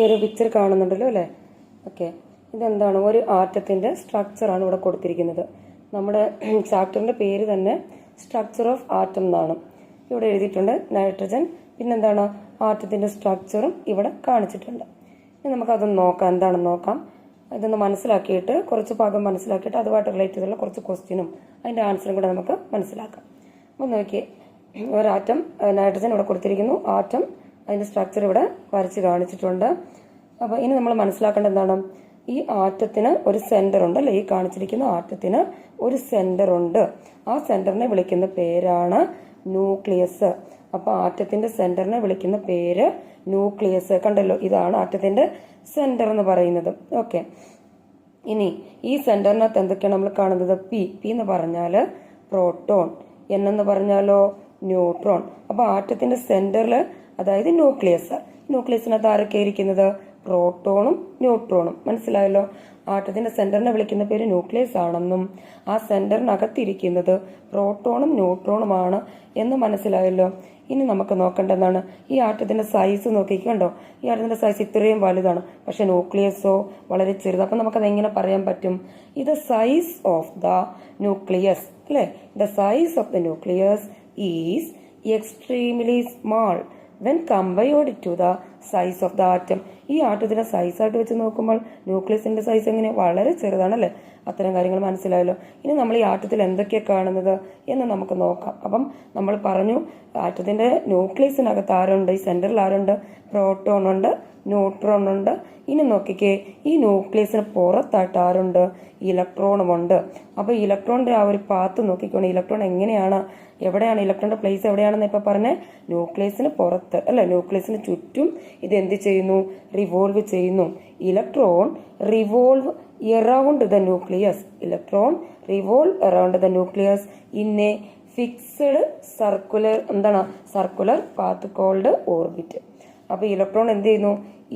ഒരു പിക്ചർ കാണുന്നുണ്ടല്ലോ അല്ലേ? ഓക്കെ, ഇതെന്താണ്? ഒരു ആറ്റത്തിൻ്റെ സ്ട്രക്ചറാണ് ഇവിടെ കൊടുത്തിരിക്കുന്നത്. നമ്മുടെ ചാപ്റ്ററിൻ്റെ പേര് തന്നെ സ്ട്രക്ചർ ഓഫ് ആറ്റം എന്നാണ്. ഇവിടെ എഴുതിയിട്ടുണ്ട് നൈട്രജൻ, പിന്നെന്താണ് ആറ്റത്തിൻ്റെ സ്ട്രക്ചറും ഇവിടെ കാണിച്ചിട്ടുണ്ട്. ഇനി നമുക്കതൊന്ന് നോക്കാം, എന്താണെന്ന് നോക്കാം. ഇതൊന്ന് മനസ്സിലാക്കിയിട്ട് കുറച്ച് ഭാഗം മനസ്സിലാക്കിയിട്ട് അതുമായിട്ട് റിലേറ്റ് ചെയ്തുള്ള കുറച്ച് ക്വസ്റ്റ്യനും അതിൻ്റെ ആൻസറും കൂടെ നമുക്ക് മനസ്സിലാക്കാം. അപ്പോൾ നോക്കിയേ, ഒരാറ്റം നൈട്രജൻ ഇവിടെ കൊടുത്തിരിക്കുന്നു, ആറ്റം അതിൻ്റെ സ്ട്രക്ചർ ഇവിടെ വരച്ച് കാണിച്ചിട്ടുണ്ട്. അപ്പോൾ ഇനി നമ്മൾ മനസ്സിലാക്കേണ്ടത് എന്താണ്? ഈ ആറ്റത്തിന് ഒരു സെന്റർ ഉണ്ട് അല്ലേ? ഈ കാണിച്ചിരിക്കുന്ന ആറ്റത്തിന് ഒരു സെന്റർ ഉണ്ട്. ആ സെന്ററിനെ വിളിക്കുന്ന പേരാണ് ന്യൂക്ലിയസ്. അപ്പോൾ ആറ്റത്തിന്റെ സെന്ററിനെ വിളിക്കുന്ന പേര് ന്യൂക്ലിയസ്. കണ്ടല്ലോ, ഇതാണ് ആറ്റത്തിന്റെ സെന്റർ എന്ന് പറയുന്നത്. ഓക്കെ, ഇനി ഈ സെന്ററിനകത്ത് എന്തൊക്കെയാണ് നമ്മൾ കാണുന്നത്? പി എന്ന് പറഞ്ഞാൽ പ്രോട്ടോൺ, എൻ എന്ന് പറഞ്ഞാലോ ന്യൂട്രോൺ. അപ്പോൾ ആറ്റത്തിന്റെ സെന്ററിൽ, അതായത് ന്യൂക്ലിയസിനകത്ത് ആരൊക്കെ ഇരിക്കുന്നത്? പ്രോട്ടോണും ന്യൂട്രോണും. മനസ്സിലായല്ലോ? ആറ്റത്തിന്റെ സെന്ററിനെ വിളിക്കുന്ന പേര് ന്യൂക്ലിയസ് ആണെന്നും ആ സെന്ററിനകത്തിരിക്കുന്നത് പ്രോട്ടോണും ന്യൂട്രോണുമാണ് എന്ന് മനസ്സിലായല്ലോ. ഇനി നമുക്ക് നോക്കേണ്ടതാണ് ഈ ആറ്റത്തിന്റെ സൈസ്. നോക്കിക്കണ്ടോ, ഈ ആറ്റത്തിന്റെ സൈസ് ഇത്രയും വലുതാണ്, പക്ഷെ ന്യൂക്ലിയസോ വളരെ ചെറുത്. അപ്പൊ നമുക്കത് എങ്ങനെ പറയാൻ പറ്റും? ഇത് സൈസ് ഓഫ് ദ ന്യൂക്ലിയസ് അല്ലെ? The size of the nucleus is extremely small when compared to the size of the atom. ഈ ആറ്റത്തിന്റെ സൈസായിട്ട് വെച്ച് നോക്കുമ്പോൾ ന്യൂക്ലിയസിന്റെ സൈസ് എങ്ങനെ? വളരെ ചെറുതാണല്ലേ? അത്തരം കാര്യങ്ങൾ മനസ്സിലായല്ലോ. ഇനി നമ്മൾ ഈ ആറ്റത്തിൽ എന്തൊക്കെയാണ് കാണുന്നത് എന്ന് നമുക്ക് നോക്കാം. അപ്പം നമ്മൾ പറഞ്ഞു, ആറ്റത്തിന്റെ ന്യൂക്ലിയസിനകത്ത് ആരുണ്ട്? ഈ സെന്ററിൽ ആരുണ്ട്? പ്രോട്ടോൺ ഉണ്ട്, ന്യൂട്രോൺ ഉണ്ട്. ഇനി നോക്കിക്കേ, ഈ ന്യൂക്ലിയസിന് പുറത്തായിട്ട് ആരുണ്ട്? ഇലക്ട്രോണും ഉണ്ട്. അപ്പൊ ഇലക്ട്രോണിന്റെ ആ ഒരു പാത്ത് നോക്കിക്കോണം. ഇലക്ട്രോൺ എങ്ങനെയാണ്, എവിടെയാണ് ഇലക്ട്രോണിന്റെ പ്ലേസ് എവിടെയാണെന്ന് ഇപ്പൊ പറഞ്ഞേ? ന്യൂക്ലിയസിന് പുറത്ത് അല്ലെ? ന്യൂക്ലിയസിന് ചുറ്റും ഇത് എന്ത് ചെയ്യുന്നു? റിവോൾവ് ചെയ്യുന്നു. Electron revolve around the nucleus. Electron revolve around the nucleus in a fixed circular path called orbit. അപ്പോൾ ഇലക്ട്രോൺ എന്ത് ചെയ്യുന്നു?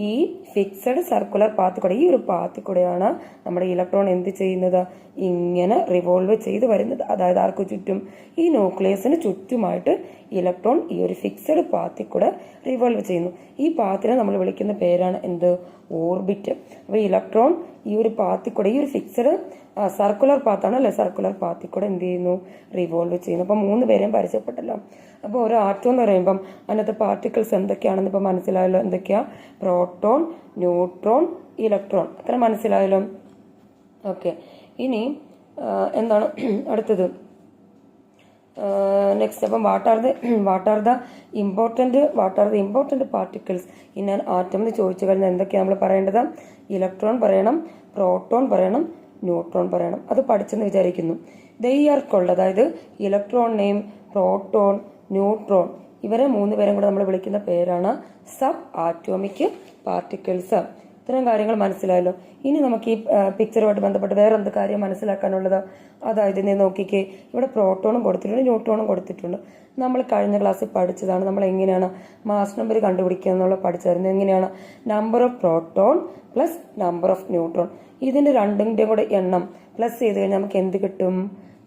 ഈ ഫിക്സഡ് സർക്കുലർ പാത്ത് കൂടെ, ഈ ഒരു പാത്ത് കൂടെയാണ് നമ്മുടെ ഇലക്ട്രോൺ എന്ത് ചെയ്യുന്നത്? ഇങ്ങനെ റിവോൾവ് ചെയ്ത് വരുന്നത്. അതായത് ആർക്ക് ചുറ്റും? ഈ ന്യൂക്ലിയസിന് ചുറ്റുമായിട്ട് ഇലക്ട്രോൺ ഈ ഒരു ഫിക്സഡ് പാത്തിൽ കൂടെ റിവോൾവ് ചെയ്യുന്നു. ഈ പാത്തിനെ നമ്മൾ വിളിക്കുന്ന പേരാണ് എന്ത്? ഓർബിറ്റ്. അപ്പൊ ഇലക്ട്രോൺ ഈ ഒരു പാത്തിൽ കൂടെ, ഈ ഒരു ഫിക്സഡ് സർക്കുലർ പാത്താണ് അല്ലെ? സർക്കുലർ പാത്തിൽ കൂടെ എന്ത് ചെയ്യുന്നു? റിവോൾവ് ചെയ്യുന്നു. അപ്പൊ 3 പേരെയും പരിചയപ്പെട്ടല്ലോ. അപ്പോൾ ഒരു ആറ്റം എന്ന് പറയുമ്പം അതിനകത്ത് പാർട്ടിക്കിൾസ് എന്തൊക്കെയാണെന്ന് ഇപ്പൊ മനസ്സിലായല്ലോ. എന്തൊക്കെയാ? Proton, neutron, electron. അത്ര മനസ്സിലായല്ലോ. ഓക്കെ, ഇനി എന്താണ് അടുത്തത്? നെക്സ്റ്റ്, അപ്പം what are the important particles in an atom എന്ന് ചോദിച്ചു കഴിഞ്ഞാൽ എന്തൊക്കെയാണ് നമ്മൾ പറയേണ്ടത്? ഇലക്ട്രോൺ പറയണം, പ്രോട്ടോൺ പറയണം, ന്യൂട്രോൺ പറയണം. അത് പഠിച്ചെന്ന് വിചാരിക്കുന്നു. ദേ ആർ കോൾഡ്, അതായത് ഇലക്ട്രോണിനെയും പ്രോട്ടോൺ, ന്യൂട്രോൺ, ഇവരെ 3 പേരും കൂടെ നമ്മൾ വിളിക്കുന്ന പേരാണ് സബ് ആറ്റോമിക് പാർട്ടിക്കിൾസ്. ഇത്തരം കാര്യങ്ങൾ മനസ്സിലായല്ലോ. ഇനി നമുക്ക് ഈ പിക്ചറുമായിട്ട് ബന്ധപ്പെട്ട് വേറെ എന്ത് കാര്യം മനസ്സിലാക്കാനുള്ളത്? അതായത് നീ നോക്കിക്കേ, ഇവിടെ പ്രോട്ടോണും കൊടുത്തിട്ടുണ്ട്, ന്യൂട്രോണും കൊടുത്തിട്ടുണ്ട്. നമ്മൾ കഴിഞ്ഞ ക്ലാസ്സിൽ പഠിച്ചതാണ്. നമ്മൾ എങ്ങനെയാണ് മാസ് നമ്പർ കണ്ടുപിടിക്കുക എന്നുള്ളത് പഠിച്ചായിരുന്നു. എങ്ങനെയാണ്? Number of proton plus number of neutron, ഇതിന്റെ രണ്ടിന്റെ കൂടെ എണ്ണം പ്ലസ് ചെയ്ത് കഴിഞ്ഞാൽ നമുക്ക് എന്ത് കിട്ടും?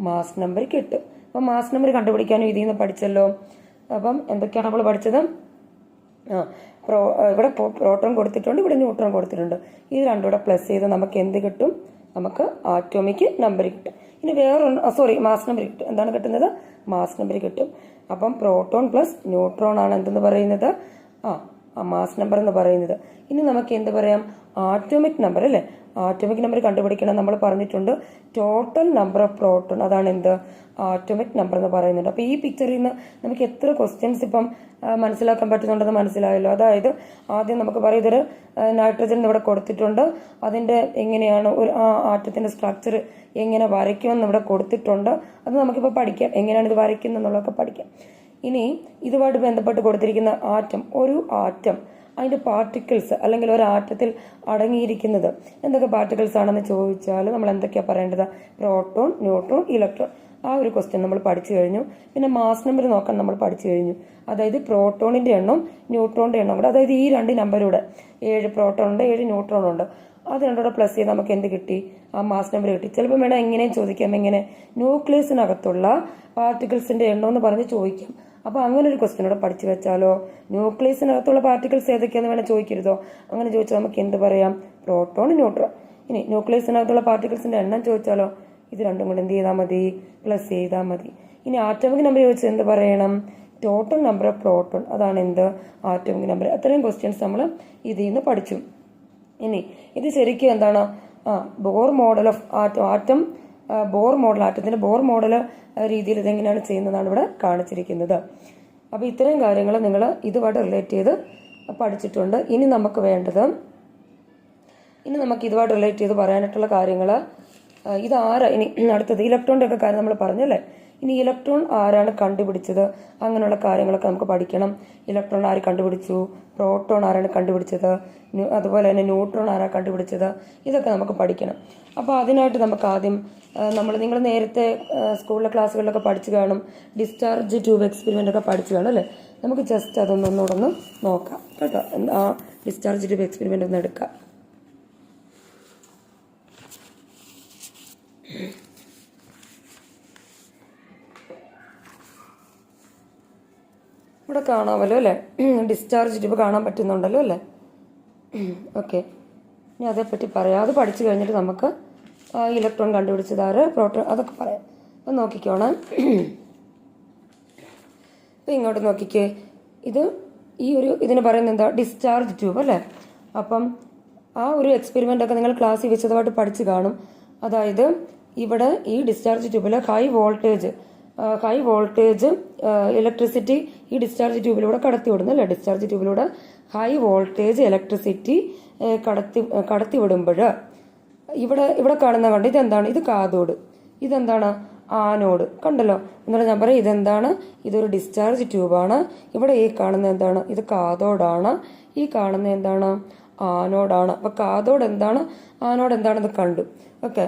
മാസ് നമ്പർ കിട്ടും. അപ്പൊ മാസ് നമ്പർ കണ്ടുപിടിക്കാനും ഇതിൽ നിന്ന് പഠിച്ചല്ലോ. അപ്പം എന്തൊക്കെയാണ് നമ്മൾ പഠിച്ചത്? ഇവിടെ പ്രോട്ടോൺ കൊടുത്തിട്ടുണ്ട്, ഇവിടെ ന്യൂട്രോൺ കൊടുത്തിട്ടുണ്ട്. ഇത് രണ്ടും കൂടെ പ്ലസ് ചെയ്ത് നമുക്ക് എന്ത് കിട്ടും? നമുക്ക് ആറ്റോമിക് നമ്പർ കിട്ടും. ഇനി മാസ് നമ്പർ കിട്ടും. എന്താണ് കിട്ടുന്നത്? മാസ് നമ്പർ കിട്ടും. അപ്പം പ്രോട്ടോൺ പ്ലസ് ന്യൂട്രോൺ ആണ് എന്തെന്ന് പറയുന്നത്? മാസ് നമ്പർ എന്ന് പറയുന്നത്. ഇനി നമുക്ക് എന്ത് പറയാം? ആറ്റോമിക് നമ്പർ അല്ലേ? ആറ്റോമിക് നമ്പർ കണ്ടുപിടിക്കണം. നമ്മൾ പറഞ്ഞിട്ടുണ്ട് ടോട്ടൽ നമ്പർ ഓഫ് പ്രോട്ടോൺ, അതാണ് എന്ത്? ആറ്റോമിക് നമ്പർ എന്ന് പറയുന്നുണ്ട്. അപ്പൊ ഈ പിക്ചറിൽ നിന്ന് നമുക്ക് എത്ര ക്വസ്റ്റ്യൻസ് ഇപ്പം മനസ്സിലാക്കാൻ പറ്റുന്നുണ്ടെന്ന് മനസ്സിലായല്ലോ. അതായത് ആദ്യം നമുക്ക് പറയാം, ഇതൊരു നൈട്രജൻ ഇവിടെ കൊടുത്തിട്ടുണ്ട്, അതിന്റെ എങ്ങനെയാണ് ഒരു ആറ്റത്തിന്റെ സ്ട്രക്ചർ എങ്ങനെ വരയ്ക്കുമെന്ന് ഇവിടെ കൊടുത്തിട്ടുണ്ട്. അത് നമുക്കിപ്പോൾ പഠിക്കാം, എങ്ങനെയാണ് ഇത് വരയ്ക്കുന്നത് എന്നുള്ളതൊക്കെ പഠിക്കാം. ഇനി ഇതുമായിട്ട് ബന്ധപ്പെട്ട് കൊടുത്തിരിക്കുന്ന ഒരു ആറ്റം അതിന്റെ പാർട്ടിക്കിൾസ്, അല്ലെങ്കിൽ ഒരു ആറ്റത്തിൽ അടങ്ങിയിരിക്കുന്നത് എന്തൊക്കെ പാർട്ടിക്കിൾസ് ആണെന്ന് ചോദിച്ചാൽ നമ്മൾ എന്തൊക്കെയാ പറയേണ്ടത്? Proton, neutron, electron. ആ ഒരു ക്വസ്റ്റ്യൻ നമ്മൾ പഠിച്ചു കഴിഞ്ഞു. പിന്നെ മാസ് നമ്പർ നോക്കാൻ നമ്മൾ പഠിച്ചു കഴിഞ്ഞു. അതായത് പ്രോട്ടോണിന്റെ എണ്ണം, ന്യൂട്രോണിന്റെ എണ്ണം കൂടെ, അതായത് ഈ 2 നമ്പരൂടെ 7 പ്രോട്ടോൺ ഉണ്ട്, 7 ന്യൂട്രോൺ ഉണ്ട്. അത് രണ്ടോടെ പ്ലസ് ചെയ്ത് നമുക്ക് എന്ത് കിട്ടി? ആ മാസ് നമ്പർ കിട്ടി. ചിലപ്പോൾ വേണം എങ്ങനെയും ചോദിക്കാം. എങ്ങനെ? ന്യൂക്ലിയസിനകത്തുള്ള പാർട്ടിക്കിൾസിന്റെ എണ്ണം എന്ന് പറഞ്ഞ് ചോദിക്കാം. അപ്പോൾ അങ്ങനെ ഒരു ക്വസ്റ്റ്യൻ ഇവിടെ പഠിച്ചു വെച്ചാലോ, ന്യൂക്ലിയസിനകത്തുള്ള പാർട്ടിക്കിൾസ് ഏതൊക്കെയാന്ന് വേണേൽ ചോദിക്കരുതോ? അങ്ങനെ ചോദിച്ചാൽ നമുക്ക് എന്ത് പറയാം? Proton, neutron. ഇനി ന്യൂക്ലിയസിനകത്തുള്ള പാർട്ടിക്കിൾസിന്റെ എണ്ണം ചോദിച്ചാലോ, ഇത് രണ്ടും കൂടെ എന്ത് ചെയ്താൽ മതി? പ്ലസ് ചെയ്താൽ മതി. ഇനി ആറ്റോമിക് നമ്പർ ചോദിച്ചാൽ എന്ത് പറയണം? Total number of proton. അതാണ് എന്ത്? Atomic number. അത്രയും ക്വസ്റ്റ്യൻസ് നമ്മൾ ഇതിൽ നിന്ന് പഠിച്ചു. ഇനി ഇത് ശരിക്കും എന്താണ്? Bohr model of atom, Bohr model, ആറ്റത്തിന്റെ ബോർ മോഡൽ രീതിയിൽ ഇതെങ്ങനെയാണ് ചെയ്യുന്നതാണ് ഇവിടെ കാണിച്ചിരിക്കുന്നത്. അപ്പോൾ ഇത്രയും കാര്യങ്ങൾ നിങ്ങൾ ഇതുമായിട്ട് റിലേറ്റ് ചെയ്ത് പഠിച്ചിട്ടുണ്ട്. ഇനി നമുക്ക് ഇതുമായിട്ട് റിലേറ്റ് ചെയ്ത് പറയാനായിട്ടുള്ള കാര്യങ്ങൾ ഇതാരാ? ഇനി അടുത്തത് ഇലക്ട്രോണിന്റെ ഒക്കെ കാര്യം നമ്മൾ പറഞ്ഞല്ലേ. ഇനി ഇലക്ട്രോൺ ആരാണ് കണ്ടുപിടിച്ചത്? അങ്ങനെയുള്ള കാര്യങ്ങളൊക്കെ നമുക്ക് പഠിക്കണം. ഇലക്ട്രോൺ ആര് കണ്ടുപിടിച്ചു? പ്രോട്ടോൺ ആരാണ് കണ്ടുപിടിച്ചത്? അതുപോലെ തന്നെ ന്യൂട്രോൺ ആരാ കണ്ടുപിടിച്ചത്? ഇതൊക്കെ നമുക്ക് പഠിക്കണം. അപ്പോൾ അതിനായിട്ട് നമുക്ക് ആദ്യം നിങ്ങൾ നേരത്തെ സ്കൂളിലെ ക്ലാസ്സുകളിലൊക്കെ പഠിച്ചു കാണും. ഡിസ്ചാർജ് ട്യൂബ് എക്സ്പെരിമെന്റ് ഒക്കെ പഠിച്ചു കാണും അല്ലേ? നമുക്ക് ജസ്റ്റ് അതൊന്നൊന്നുകൂടെ ഒന്ന് നോക്കാം കേട്ടോ. ആ ഡിസ്ചാർജ് ട്യൂബ് എക്സ്പെരിമെന്റ് ഒന്ന് എടുക്കാം. ഇവിടെ കാണാമല്ലോ അല്ലേ? ഡിസ്ചാർജ് ട്യൂബ് കാണാൻ പറ്റുന്നുണ്ടല്ലോ അല്ലേ? ഓക്കെ, ഇനി അതേപ്പറ്റി പറയാം. അത് പഠിച്ചു കഴിഞ്ഞിട്ട് നമുക്ക് ഇലക്ട്രോൺ കണ്ടുപിടിച്ചതാര്, പ്രോട്ടോൺ, അതൊക്കെ പറയാം. അപ്പം നോക്കിക്കോണം. ഇപ്പം ഇങ്ങോട്ട് നോക്കിക്കേ. ഇതിന് പറയുന്നത് എന്താ? ഡിസ്ചാർജ് ട്യൂബ് അല്ലേ? അപ്പം ആ ഒരു എക്സ്പെരിമെൻ്റ് ഒക്കെ നിങ്ങൾ ക്ലാസ്സിൽ വിശദമായിട്ട് പഠിച്ചു കാണും. അതായത് ഇവിടെ ഈ ഡിസ്ചാർജ് ട്യൂബിൽ ഹൈ വോൾട്ടേജ് ഇലക്ട്രിസിറ്റി ഈ ഡിസ്ചാർജ് ട്യൂബിലൂടെ കടത്തിവിടുന്നു അല്ലേ? ഡിസ്ചാർജ് ട്യൂബിലൂടെ ഹൈ വോൾട്ടേജ് ഇലക്ട്രിസിറ്റി കടത്തിവിടുമ്പോൾ ഇവിടെ കാണുന്ന കണ്ട് ഇതെന്താണ്? ഇത് കാഥോഡ്. ഇതെന്താണ്? ആനോഡ്. കണ്ടല്ലോ. എന്നാലും ഞാൻ പറയാം ഇതെന്താണ്? ഇതൊരു ഡിസ്ചാർജ് ട്യൂബാണ്. ഇവിടെ ഈ കാണുന്ന എന്താണ്? ഇത് കാഥോഡാണ്. ഈ കാണുന്ന എന്താണ്? ആനോഡാണ്. അപ്പൊ കാഥോഡ് എന്താണ്, ആനോഡ് എന്താണെന്ന് കണ്ടു. ഓക്കെ,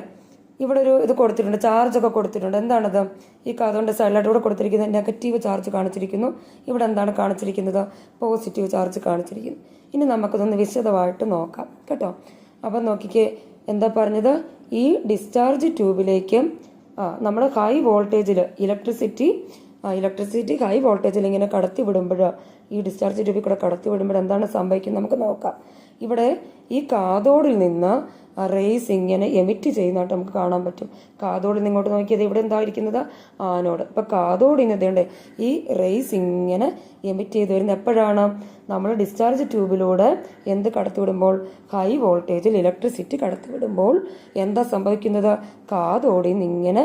ഇവിടെ ഒരു ഇത് കൊടുത്തിട്ടുണ്ട്, ചാർജ് ഒക്കെ കൊടുത്തിട്ടുണ്ട്. എന്താണത്? ഈ കാഥോഡിന്റെ സൈഡിലായിട്ട് ഇവിടെ കൊടുത്തിരിക്കുന്നത് നെഗറ്റീവ് ചാർജ് കാണിച്ചിരിക്കുന്നു. ഇവിടെ എന്താണ് കാണിച്ചിരിക്കുന്നത്? പോസിറ്റീവ് ചാർജ് കാണിച്ചിരിക്കുന്നു. ഇനി നമുക്കിതൊന്ന് വിശദമായിട്ട് നോക്കാം കേട്ടോ. അപ്പം നോക്കിക്കേ, എന്താ പറഞ്ഞത്? ഈ ഡിസ്ചാർജ് ട്യൂബിലേക്ക് നമ്മുടെ ഹൈ വോൾട്ടേജിൽ ഇലക്ട്രിസിറ്റി ഹൈ വോൾട്ടേജിൽ ഇങ്ങനെ കടത്തി വിടുമ്പോൾ, ഈ ഡിസ്ചാർജ് ട്യൂബിൽ കൂടെ കടത്തി വിടുമ്പോൾ എന്താണ് സംഭവിക്കുന്നത് നമുക്ക് നോക്കാം. ഇവിടെ ഈ കാഥോഡിൽ നിന്ന് റേസ് ഇങ്ങനെ എമിറ്റ് ചെയ്യുന്നതായിട്ട് നമുക്ക് കാണാൻ പറ്റും. കാഥോഡിൽ നിന്ന് ഇങ്ങോട്ട് നോക്കിയത് ഇവിടെ എന്തായിരിക്കുന്നത്? ആനോഡ്. അപ്പൊ കാഥോഡിൽ നിന്ന് ഇതേണ്ടേ ഈ റേസ് ഇങ്ങനെ എമിറ്റ് ചെയ്ത് വരുന്നത് എപ്പോഴാണ്? നമ്മൾ ഡിസ്ചാർജ് ട്യൂബിലൂടെ എന്ത് കടത്തിവിടുമ്പോൾ? ഹൈ വോൾട്ടേജിൽ ഇലക്ട്രിസിറ്റി കടത്തിവിടുമ്പോൾ എന്താ സംഭവിക്കുന്നത്? കാഥോഡിൽ നിന്ന് ഇങ്ങനെ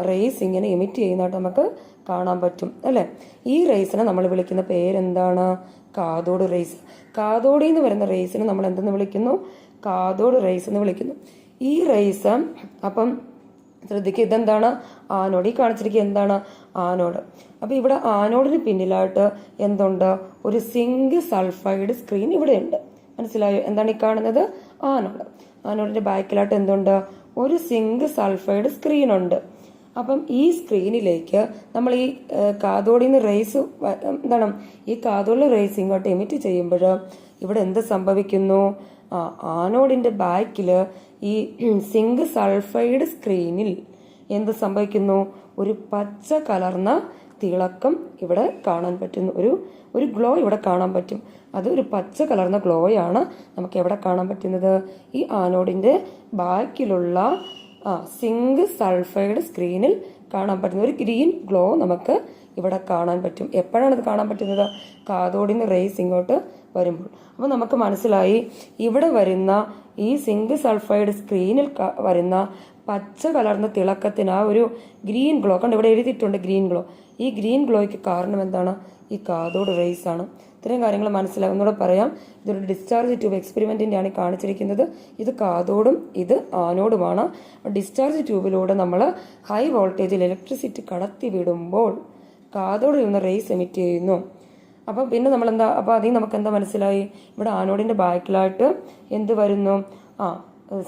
റേസ് ഇങ്ങനെ എമിറ്റ് ചെയ്യുന്നതായിട്ട് നമുക്ക് കാണാൻ പറ്റും അല്ലെ? ഈ റേസിനെ നമ്മൾ വിളിക്കുന്ന പേരെന്താണ്? Cathode rays. കാഥോഡിൽ നിന്ന് വരുന്ന റേസിനെ നമ്മൾ എന്തെന്ന് വിളിക്കുന്നു? കാഥോഡ് റേസ് എന്ന് വിളിക്കുന്നു. ഈ റേസ് അപ്പം ശ്രദ്ധിക്കുക, ഇതെന്താണ്? ആനോഡ്. ഈ കാണിച്ചിരിക്കുക എന്താണ്? ആനോഡ്. അപ്പൊ ഇവിടെ ആനോഡിന് പിന്നിലായിട്ട് എന്തുണ്ട്? ഒരു സിങ്ക് സൾഫൈഡ് സ്ക്രീൻ ഇവിടെ ഉണ്ട്. മനസ്സിലായോ? എന്താണ് ഈ കാണുന്നത്? ആനോഡ്. ആനോഡിന്റെ ബാക്കിലായിട്ട് എന്തുണ്ട്? ഒരു സിങ്ക് സൾഫൈഡ് സ്ക്രീൻ ഉണ്ട്. അപ്പം ഈ സ്ക്രീനിലേക്ക് നമ്മൾ ഈ കാഥോഡിൽ നിന്ന് റേസ് എന്താണ്? ഈ കാഥോഡിലെ റേസ് ഇങ്ങോട്ട് എമിറ്റ് ചെയ്യുമ്പോൾ ഇവിടെ എന്ത് സംഭവിക്കുന്നു? ആനോഡിന്റെ ബാക്കില് ഈ സിങ്ക് സൾഫൈഡ് സ്ക്രീനിൽ എന്ത് സംഭവിക്കുന്നു? ഒരു പച്ച കലർന്ന തിളക്കം ഇവിടെ കാണാൻ പറ്റുന്നു. ഒരു ഗ്ലോ ഇവിടെ കാണാൻ പറ്റും. അത് ഒരു പച്ച കലർന്ന ഗ്ലോയാണ് നമുക്ക് എവിടെ കാണാൻ പറ്റുന്നത്? ഈ ആനോഡിന്റെ ബാക്കിലുള്ള സിങ്ക് സൾഫൈഡ് സ്ക്രീനിൽ കാണാൻ പറ്റുന്ന ഒരു ഗ്രീൻ ഗ്ലോ നമുക്ക് ഇവിടെ കാണാൻ പറ്റും. എപ്പോഴാണ് ഇത് കാണാൻ പറ്റുന്നത്? കാഥോഡിന് റേസ് ഇങ്ങോട്ട് വരുമ്പോൾ. അപ്പോൾ നമുക്ക് മനസ്സിലായി ഇവിടെ വരുന്ന ഈ സിങ്ക് സൾഫൈഡ് സ്ക്രീനിൽ വരുന്ന പച്ച കലർന്ന തിളക്കത്തിന് ആ ഒരു ഗ്രീൻ ഗ്ലോ കണ്ട് ഇവിടെ എഴുതിയിട്ടുണ്ട്, ഗ്രീൻ ഗ്ലോ. ഈ ഗ്രീൻ ഗ്ലോയ്ക്ക് കാരണം എന്താണ്? ഈ കാഥോഡ് റേസ് ആണ്. ഇത്രയും കാര്യങ്ങൾ മനസ്സിലാകും. ഒന്നുകൂടെ പറയാം, ഇതൊരു ഡിസ്ചാർജ് ട്യൂബ് എക്സ്പെരിമെന്റിന്റെ ആണ് കാണിച്ചിരിക്കുന്നത്. ഇത് കാഥോഡും ഇത് ആനോഡുമാണ്. ഡിസ്ചാർജ് ട്യൂബിലൂടെ നമ്മൾ ഹൈ വോൾട്ടേജിൽ ഇലക്ട്രിസിറ്റി കടത്തി വിടുമ്പോൾ കാഥോഡിൽ നിന്ന് റേസ് എമിറ്റ് ചെയ്യുന്നു. അപ്പം പിന്നെ നമ്മൾ എന്താ, അപ്പൊ അതിൽ നമുക്ക് എന്താ മനസ്സിലായി? ഇവിടെ ആനോഡിന്റെ ബാക്കിലായിട്ട് എന്ത് വരുന്നു?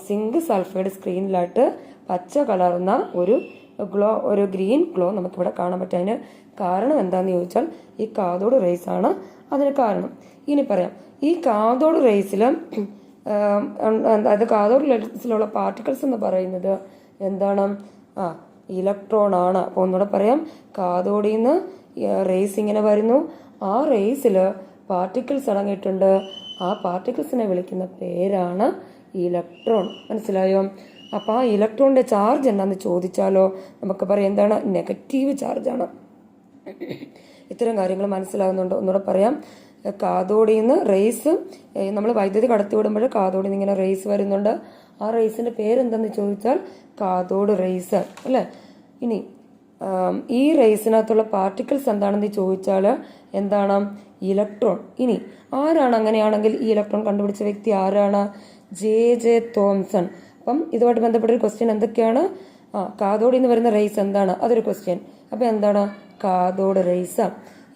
സിങ്ക് സൾഫൈഡ് സ്ക്രീനിലായിട്ട് പച്ച കലർന്ന ഒരു ഗ്രീൻ ഗ്ലോ നമുക്കിവിടെ കാണാൻ പറ്റും. അതിന് കാരണം എന്താന്ന് ചോദിച്ചാൽ ഈ കാഥോഡ് റേസ് ആണ് അതിന് കാരണം. ഇനി പറയാം, ഈ കാഥോഡ് റേസിൽ അതായത് കാഥോഡ് റേസിലുള്ള പാർട്ടിക്കിൾസ് എന്ന് പറയുന്നത് എന്താണ്? ഇലക്ട്രോൺ ആണ്. അപ്പോൾ ഒന്നുകൂടെ പറയാം, കാഥോഡിൽ നിന്ന് റേസ് ഇങ്ങനെ വരുന്നു. ആ റേസിൽ പാർട്ടിക്കിൾസ് അടങ്ങിയിട്ടുണ്ട്. ആ പാർട്ടിക്കിൾസിനെ വിളിക്കുന്ന പേരാണ് ഇലക്ട്രോൺ. മനസ്സിലായോ? അപ്പോൾ ആ ഇലക്ട്രോണിൻ്റെ ചാർജ് എന്താണെന്ന് ചോദിച്ചാലോ നമുക്ക് പറയാം എന്താണ്? നെഗറ്റീവ് ചാർജാണ്. ഇത്തരം കാര്യങ്ങൾ മനസ്സിലാകുന്നുണ്ടോ? ഒന്നുകൂടെ പറയാം. കാഥോഡിൽ നിന്ന് റേസ്, നമ്മൾ വൈദ്യുതി കടത്തിവിടുമ്പോൾ കാഥോഡിൽ നിന്ന് ഇങ്ങനെ റേസ് വരുന്നുണ്ട്. ആ റേസിന്റെ പേരെന്തെന്ന് ചോദിച്ചാൽ കാഥോഡ് റേസ് അല്ലേ. ഇനി ഈ റേസിനകത്തുള്ള പാർട്ടിക്കിൾസ് എന്താണെന്ന് ചോദിച്ചാൽ എന്താണ്? ഇലക്ട്രോൺ. ഇനി ആരാണ് അങ്ങനെയാണെങ്കിൽ ഈ ഇലക്ട്രോൺ കണ്ടുപിടിച്ച വ്യക്തി ആരാണ്? J Thomson. അപ്പം ഇതുമായിട്ട് ബന്ധപ്പെട്ടൊരു ക്വസ്റ്റ്യൻ എന്തൊക്കെയാണ്? കാഥോഡിൽ നിന്ന് വരുന്ന റേസ് എന്താണ്? അതൊരു ക്വസ്റ്റ്യൻ. അപ്പം എന്താണ്? Cathode rays.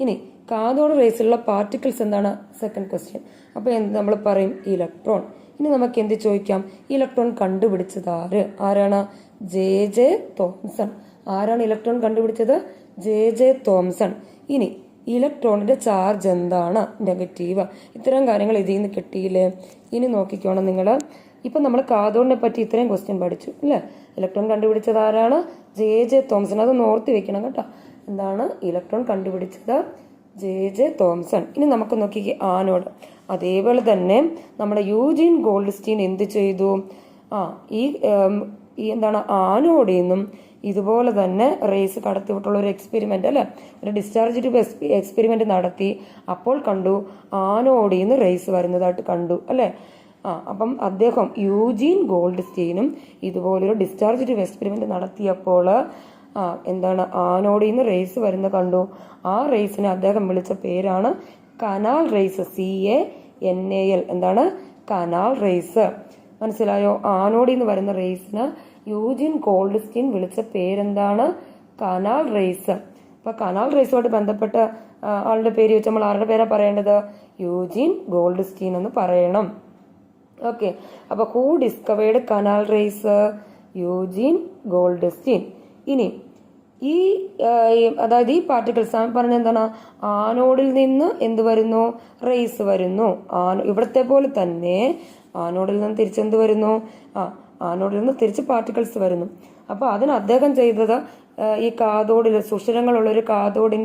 ഇനി കാഥോഡ് റേസിലുള്ള പാർട്ടിക്കിൾസ് എന്താണ്? Second question. അപ്പോൾ നമ്മൾ പറയും ഇലക്ട്രോൺ. ഇനി നമുക്ക് എന്ത് ചോദിക്കാം? ഇലക്ട്രോൺ കണ്ടുപിടിച്ചത് ആരാണ്? J Thomson. ആരാണ് ഇലക്ട്രോൺ കണ്ടുപിടിച്ചത്? J Thomson. ഇനി ഇലക്ട്രോണിന്റെ ചാർജ് എന്താണ്? നെഗറ്റീവ്. ഇത്തരം കാര്യങ്ങൾ ഇതിൽ നിന്ന് കിട്ടിയില്ലേ? ഇനി നോക്കിക്കോണം നിങ്ങൾ. ഇപ്പം നമ്മൾ കാഥോഡിനെ പറ്റി ഇത്രയും ക്വസ്റ്റ്യൻ പഠിച്ചു അല്ലേ. ഇലക്ട്രോൺ കണ്ടുപിടിച്ചത് ആരാണ്? J Thomson. അതൊന്ന് ഓർത്ത് വെക്കണം കേട്ടോ. എന്താണ്? ഇലക്ട്രോൺ കണ്ടുപിടിച്ചത് ജെ തോംസൺ. ഇനി നമുക്ക് നോക്കിക്കേ ആനോഡ്. അതേപോലെ തന്നെ നമ്മുടെ യൂജീൻ ഗോൾഡ്സ്റ്റീൻ എന്ത് ചെയ്തു? ഈ എന്താണ് ആനോഡിൽ നിന്നും ഇതുപോലെ തന്നെ റേസ് കടത്തിവിട്ടുള്ള ഒരു എക്സ്പെരിമെന്റ് അല്ലെ, ഒരു ഡിസ്ചാർജ് ട്യൂബ് എക്സ്പെരിമെന്റ് നടത്തി. അപ്പോൾ കണ്ടു ആനോഡിൽ നിന്ന് റേസ് വരുന്നതായിട്ട് കണ്ടു അല്ലെ. അപ്പം അദ്ദേഹം യൂജീൻ ഗോൾഡ്സ്റ്റീനും ഇതുപോലൊരു ഡിസ്ചാർജ് ട്യൂബ് എക്സ്പെരിമെന്റ് നടത്തിയപ്പോൾ എന്താണ്? ആനോഡിൽ നിന്ന് റേസ് വരുന്ന കണ്ടു. ആ റേസിനെ അദ്ദേഹം വിളിച്ച പേരാണ് കനാൽ റേസ്. CANAL. എന്താണ്? Canal rays. മനസ്സിലായോ? ആനോഡിൽ നിന്ന് വരുന്ന റേസിന് യൂജീൻ ഗോൾഡ്സ്റ്റീൻ വിളിച്ച പേരെന്താണ്? Canal rays. അപ്പൊ കനാൽ റേസുമായിട്ട് ബന്ധപ്പെട്ട ആളുടെ പേര് വെച്ച് നമ്മൾ ആരുടെ പേരാ പറയേണ്ടത്? യൂജീൻ ഗോൾഡ്സ്റ്റീൻ എന്ന് പറയണം. ഓക്കെ. അപ്പൊ who discovered canal rays? Eugen Goldstein. ഇനി അതായത് ഈ പാർട്ടിക്കിൾസ് പറഞ്ഞ എന്താണ്? ആനോഡിൽ നിന്ന് എന്ത് വരുന്നു? റേസ് വരുന്നു. ഇവിടത്തെ പോലെ തന്നെ ആനോഡിൽ നിന്ന് തിരിച്ചെന്ത് വരുന്നു? ആനോഡിൽ നിന്ന് തിരിച്ച് പാർട്ടിക്കിൾസ് വരുന്നു. അപ്പൊ അതിന് അദ്ദേഹം ചെയ്തത് ഈ കാഥോഡിൽ സുഷിരങ്ങളുള്ള ഒരു കാഥോഡിൻ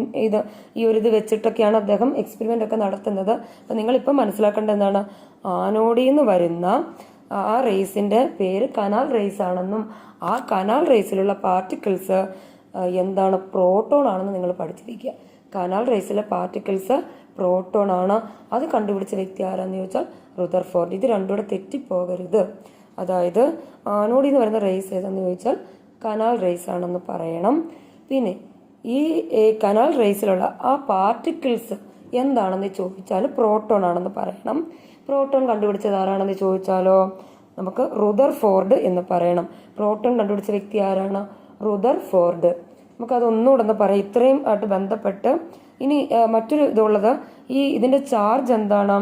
ഈ ഒരു ഇത് വെച്ചിട്ടൊക്കെയാണ് അദ്ദേഹം എക്സ്പെരിമെന്റ് ഒക്കെ നടത്തുന്നത്. അപ്പൊ നിങ്ങളിപ്പം മനസ്സിലാക്കേണ്ടത് എന്താണ്? ആനോഡിൽ നിന്ന് വരുന്ന ആ റേസിന്റെ പേര് കനാൽ റേസ് ആണെന്നും ആ കനാൽ റേസിലുള്ള പാർട്ടിക്കിൾസ് എന്താണ്? പ്രോട്ടോൺ ആണെന്ന് നിങ്ങൾ പഠിച്ചിരിക്കുക. കനാൽ റേസിലെ പാർട്ടിക്കിൾസ് പ്രോട്ടോൺ ആണ്. അത് കണ്ടുപിടിച്ച വ്യക്തി ആരാന്ന് ചോദിച്ചാൽ റുദർഫോർഡ്. ഇത് രണ്ടും കൂടെ തെറ്റിപ്പോകരുത്. അതായത് ആനോഡിൽ നിന്ന് വരുന്ന റേസ് ഏതെന്ന് ചോദിച്ചാൽ കനാൽ റേസ് ആണെന്ന് പറയണം. പിന്നെ ഈ കനാൽ റേസിലുള്ള ആ പാർട്ടിക്കിൾസ് എന്താണെന്ന് ചോദിച്ചാൽ പ്രോട്ടോൺ ആണെന്ന് പറയണം. പ്രോട്ടോൺ കണ്ടുപിടിച്ചത് ആരാണെന്ന് ചോദിച്ചാലോ നമുക്ക് റുദർഫോർഡ് എന്ന് പറയണം. പ്രോട്ടോൺ കണ്ടുപിടിച്ച വ്യക്തി ആരാണ്? റുദർഫോർഡ്. നമുക്കതൊന്നുകൂടെ ഒന്ന് പറയാം ഇത്രയും ആയിട്ട് ബന്ധപ്പെട്ട്. ഇനി മറ്റൊരു ഇതുള്ളത്, ഇതിന്റെ ചാർജ് എന്താണ്?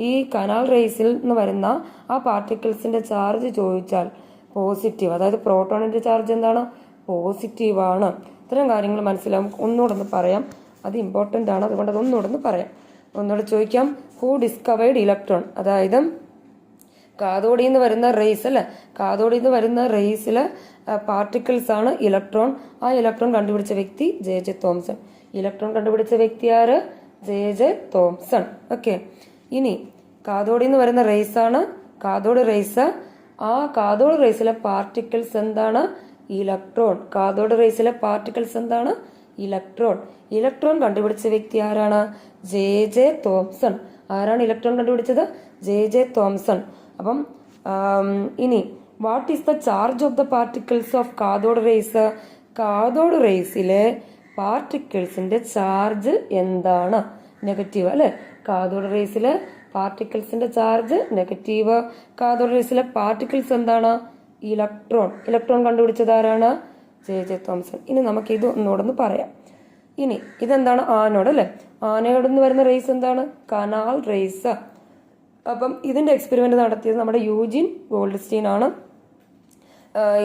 ഈ കനാൽ റേസിൽ നിന്ന് വരുന്ന ആ പാർട്ടിക്കിൾസിന്റെ ചാർജ് ചോദിച്ചാൽ പോസിറ്റീവ്. അതായത് പ്രോട്ടോണിന്റെ ചാർജ് എന്താണ്? പോസിറ്റീവ് ആണ്. ഇത്തരം കാര്യങ്ങൾ മനസ്സിലാവും. ഒന്നുകൂടെ ഒന്ന് പറയാം, അത് ഇമ്പോർട്ടൻ്റ് ആണ്. അതുകൊണ്ട് അതൊന്നുകൂടെ ഒന്ന് പറയാം. ഒന്നുകൂടെ ചോദിക്കാം. Who discovered electron? അതായത് കാഥോഡിൽ നിന്ന് വരുന്ന റേസ് അല്ലെ, കാഥോഡിൽ നിന്ന് വരുന്ന റേസില് പാർട്ടിക്കിൾസ് ആണ് ഇലക്ട്രോൺ. ആ ഇലക്ട്രോൺ കണ്ടുപിടിച്ച വ്യക്തി ജെ തോംസൺ. ഇലക്ട്രോൺ കണ്ടുപിടിച്ച വ്യക്തി ആര്? J Thomson. ഓക്കെ. ഇനി കാഥോഡിൽ നിന്ന് വരുന്ന റേസ് ആണ് കാഥോഡ് റേസ്. ആ കാഥോഡ് റേസിലെ പാർട്ടിക്കിൾസ് എന്താണ്? ഇലക്ട്രോൺ. കാഥോഡ് റേസിലെ പാർട്ടിക്കിൾസ് എന്താണ്? ഇലക്ട്രോൺ. ഇലക്ട്രോൺ കണ്ടുപിടിച്ച വ്യക്തി ആരാണ്? J Thomson. ആരാണ് ഇലക്ട്രോൺ കണ്ടുപിടിച്ചത്? J Thomson. അപ്പം ഇനി what is the charge of the particles of cathode rays? Cathode റേസിലെ പാർട്ടിക്കിൾസിന്റെ ചാർജ് എന്താണ്? നെഗറ്റീവ് അല്ലെ. കാഥോഡ് റേസിലെ പാർട്ടിക്കിൾസിന്റെ ചാർജ് നെഗറ്റീവ്. കാഥോഡ് റേസിലെ പാർട്ടിക്കിൾസ് എന്താണ്? ഇലക്ട്രോൺ. ഇലക്ട്രോൺ കണ്ടുപിടിച്ചത് ആരാണ്? J Thomson. ഇനി നമുക്ക് ഇത് ഒന്നുകൂടെ പറയാം. ഇനി ഇതെന്താണ്? ആനോഡ് അല്ലെ. ആനയോട് നിന്ന് വരുന്ന റേസ് എന്താണ്? Canal rays. അപ്പം ഇതിന്റെ എക്സ്പെരിമെന്റ് നടത്തിയത് നമ്മുടെ യൂജീൻ ഗോൾഡ്സ്റ്റീൻ ആണ്.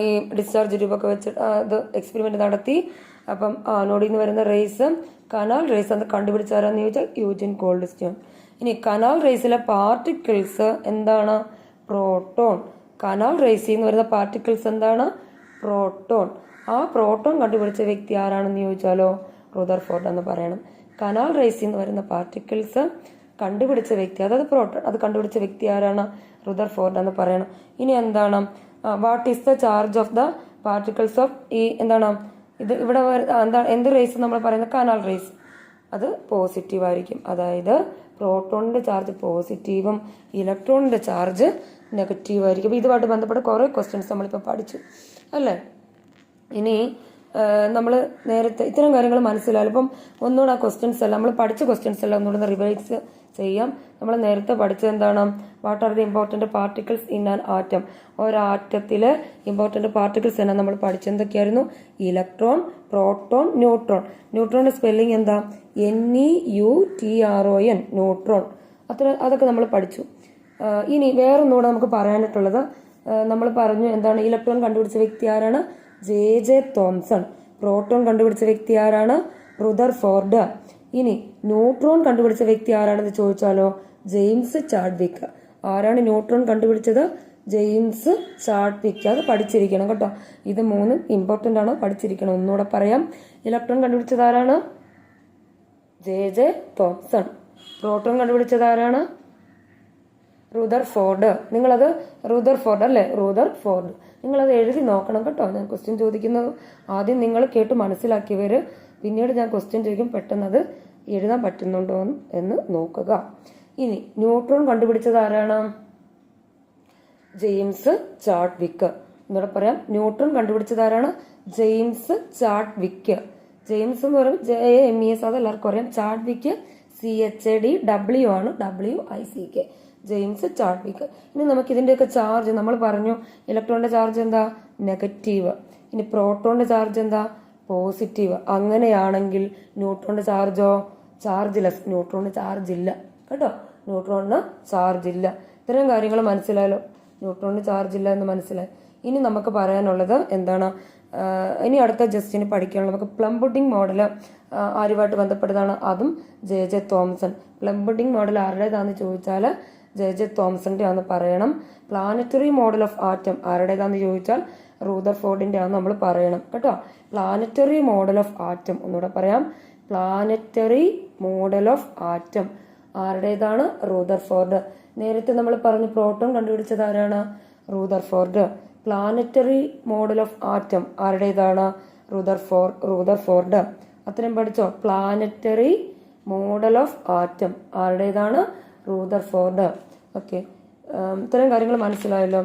ഈ ഡിസ്ചാർജ് ട്യൂബൊക്കെ വെച്ചിട്ട് അത് എക്സ്പെരിമെന്റ് നടത്തി. അപ്പം ആനോഡിൽ നിന്ന് വരുന്ന റേസ് കനാൽ റേസ് എന്ന് കണ്ടുപിടിച്ചാരാന്ന് ചോദിച്ചാൽ യൂജീൻ ഗോൾഡ്സ്റ്റീൻ. ഇനി കനാൽ റേസിലെ പാർട്ടിക്കിൾസ് എന്താണ്? പ്രോട്ടോൺ. കനാൽ റേസിൽ നിന്ന് വരുന്ന പാർട്ടിക്കിൾസ് എന്താണ്? പ്രോട്ടോൺ. ആ പ്രോട്ടോൺ കണ്ടുപിടിച്ച വ്യക്തി ആരാണെന്ന് ചോദിച്ചാലോ റുദർഫോർഡ് എന്ന് പറയണം. കനാൽ റേസിൽ നിന്ന് വരുന്ന പാർട്ടിക്കിൾസ് കണ്ടുപിടിച്ച വ്യക്തി, അതായത് പ്രോട്ടോൺ, അത് കണ്ടുപിടിച്ച വ്യക്തി ആരാണ്? റുദർഫോർഡ് എന്ന് പറയണം. ഇനി എന്താണ് what is the charge of the particles of ഈ എന്താണ് ഇത് ഇവിടെ എന്താണ് എന്ത് റേസ് നമ്മൾ പറയുന്നത്? Canal raise. അത് പോസിറ്റീവ് ആയിരിക്കും. അതായത് പ്രോട്ടോണിന്റെ ചാർജ് പോസിറ്റീവും ഇലക്ട്രോണിന്റെ ചാർജ് നെഗറ്റീവ് ആയിരിക്കും. അപ്പോൾ ഇതുമായിട്ട് ബന്ധപ്പെട്ട കുറേ ക്വസ്റ്റ്യൻസ് നമ്മളിപ്പോൾ പഠിച്ചു അല്ലേ. ഇനി നമ്മൾ നേരത്തെ ഇത്തരം കാര്യങ്ങൾ മനസ്സിലായാലും ഇപ്പം ഒന്നുകൂടെ ആ ക്വസ്റ്റ്യൻസ് എല്ലാം നമ്മൾ പഠിച്ച ക്വസ്റ്റ്യൻസ് എല്ലാം ഒന്നുകൂടെ റിവൈസ് ചെയ്യാം. നമ്മൾ നേരത്തെ പഠിച്ചത് എന്താണ്? What are the important particles in an atom. ഒരാറ്റത്തിലെ ഇമ്പോർട്ടൻറ്റ് പാർട്ടിക്കിൾസ് എന്നാ നമ്മൾ പഠിച്ചത്? എന്തൊക്കെയായിരുന്നു? Electron, proton, neutron. ന്യൂട്രോണിന്റെ സ്പെല്ലിംഗ് എന്താ? NEUTRON, neutron. അതൊക്കെ നമ്മൾ പഠിച്ചു. ഇനി വേറൊന്നുകൂടെ നമുക്ക് പറയാനായിട്ടുള്ളത്, നമ്മൾ പറഞ്ഞു എന്താണ്? ഇലക്ട്രോൺ കണ്ടുപിടിച്ച വ്യക്തി ആരാണ്? JJ Thomson. പ്രോട്ടോൺ കണ്ടുപിടിച്ച വ്യക്തി ആരാണ്? റുദർഫോർഡ്. ഇനി ന്യൂട്രോൺ കണ്ടുപിടിച്ച വ്യക്തി ആരാണെന്ന് ചോദിച്ചാലോ? James Chadwick. ആരാണ് ന്യൂട്രോൺ കണ്ടുപിടിച്ചത്? James Chadwick. അത് പഠിച്ചിരിക്കണം കേട്ടോ. ഇത് മൂന്നും ഇമ്പോർട്ടൻ്റ് ആണ്, പഠിച്ചിരിക്കണം. ഒന്നുകൂടെ പറയാം. ഇലക്ട്രോൺ കണ്ടുപിടിച്ചത് ആരാണ്? JJ Thomson. പ്രോട്ടോൺ കണ്ടുപിടിച്ചത് ആരാണ്? റുദർഫോർഡ്. നിങ്ങളത് റുദർഫോർഡ് അല്ലേ? റുദർഫോർഡ്. നിങ്ങളത് എഴുതി നോക്കണം കേട്ടോ. ഞാൻ ക്വസ്റ്റ്യൻ ചോദിക്കുന്നത് ആദ്യം നിങ്ങൾ കേട്ട് മനസ്സിലാക്കിയവർ പിന്നീട് ഞാൻ ക്വസ്റ്റ്യൻ ചോദിക്കും, പെട്ടെന്ന് അത് എഴുതാൻ പറ്റുന്നുണ്ടോ എന്ന് നോക്കുക. ഇനി ന്യൂട്രോൺ കണ്ടുപിടിച്ചത് ആരാണ്? James Chadwick. എന്നോട് പറയാം, ന്യൂട്രോൺ കണ്ടുപിടിച്ചത് ആരാണ്? James Chadwick. ജെയിംസ് എന്ന് പറയും JAMES, അത് എല്ലാവർക്കും അറിയാം. ചാഡ്വിക്ക് CHADW ആണ്, WICK. James Chadwick. ഇനി നമുക്ക് ഇതിന്റെയൊക്കെ ചാർജ് നമ്മൾ പറഞ്ഞു. ഇലക്ട്രോണിന്റെ ചാർജ് എന്താ? നെഗറ്റീവ്. ഇനി പ്രോട്ടോണിന്റെ ചാർജ് എന്താ? പോസിറ്റീവ്. അങ്ങനെയാണെങ്കിൽ ന്യൂട്രോണിന്റെ ചാർജോ? Charge less. ന്യൂട്രോണിന് ചാർജ് ഇല്ല കേട്ടോ. ന്യൂട്രോണിന് ചാർജ് ഇല്ല. ഇത്തരം കാര്യങ്ങൾ മനസ്സിലായല്ലോ. ന്യൂട്രോണിന് ചാർജ് ഇല്ല എന്ന് മനസ്സിലായി. ഇനി നമുക്ക് പറയാനുള്ളത് എന്താണ്? ഇനി അടുത്ത ജസ്റ്റിന് പഠിക്കാനുള്ള നമുക്ക് പ്ലം പുഡിംഗ് മോഡൽ ആരുമായിട്ട് ബന്ധപ്പെട്ടതാണ്? അതും JJ Thomson. Plum pudding model ആരുടേതാണെന്ന് ചോദിച്ചാൽ JJ തോംസന്റെ ആണെന്ന് പറയണം. പ്ലാനറ്ററി മോഡൽ ഓഫ് ആറ്റം ആരുടേതാണെന്ന് ചോദിച്ചാൽ റൂദർഫോർഡിന്റെ ആണെന്ന് നമ്മൾ പറയണം കേട്ടോ. പ്ലാനറ്ററി മോഡൽ ഓഫ് ആറ്റം ഒന്നുകൂടെ പറയാം. പ്ലാനറ്ററി മോഡൽ ഓഫ് ആറ്റം ആരുടേതാണ്? റൂദർഫോർഡ്. നേരത്തെ നമ്മൾ പറഞ്ഞു പ്രോട്ടോൺ കണ്ടുപിടിച്ചത് ആരാണ്? Rutherford. Planetary model of atom ആരുടേതാണ്? റൂദർഫോർഡ്. അത്രയും പഠിച്ചോ? പ്ലാനറ്ററി മോഡൽ ഓഫ് ആറ്റം ആരുടേതാണ്? റൂദർഫോർഡ്. ഓക്കെ, ഇത്തരം കാര്യങ്ങൾ മനസ്സിലായല്ലോ.